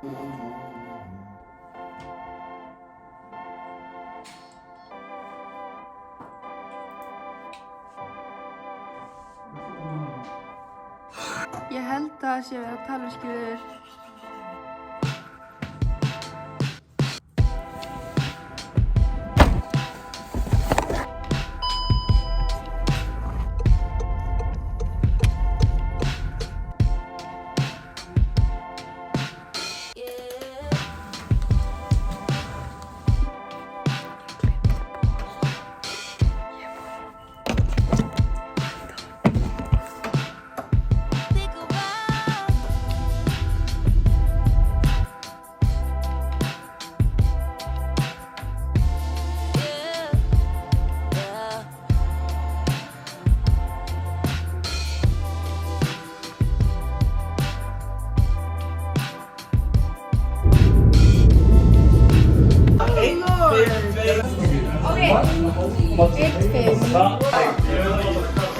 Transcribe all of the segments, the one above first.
Ég held að það sé verið að tala um skilur.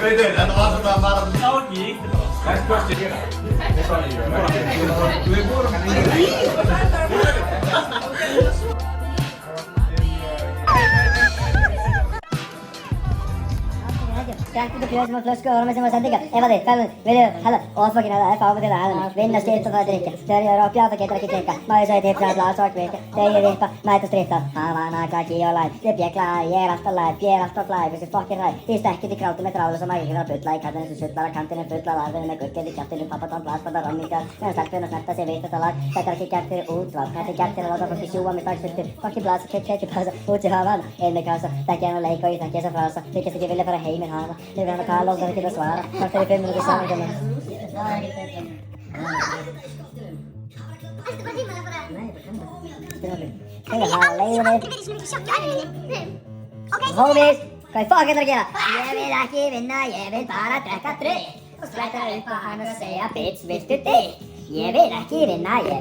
En það var svona að fara að sá ekki í eitt bara. Next question. Við vorum Drekk út og klöð sem var flösku og ormið sem var sendingar. Ef að þið, fælum, viljum, hella, ósfokkinn að það er fáið til að aðeins. Vinna styrst og það drikja. Þegar ég er á bjáð það getur ekki drikka. Maður svo í tipsa, blað, svart, virka. Þegar ég vippa, mæta stripta. Havana, klaki og læn. Ég bjekla, ég er alltaf læn, ég er alltaf flæn. Þessi fokkin ræð. Ég stekkið í krátu með þrálu sem að ég að bulla í kallinu sem sullar að kantinu fulla larfinu með guggið í kjaftinu. Pappatón, blasbanda, ráningar. Meðan stelpun og snerta sér veit þetta lag. Þetta er ekki gert fyrir útvarp. Þetta er gert til að láta fólki sjúga með dagsfylgtur. Fokkin blasa, kekki blasa, út í Havana. Inn með kassa. Þekki hann og leika og ég þekki þessa frasa. Þykist ekki vilja fara heim í hana. Við verðum að tala og það er ekki að svara. Hvort er í 5 minútur saman með það? Homies, hvað er fokk að gera? Ég vil ekki vinna, ég vil bara drekka drikk og skræta upp á hann og segja bitch, viltu dick? Ég vil ekki vinna, ég vil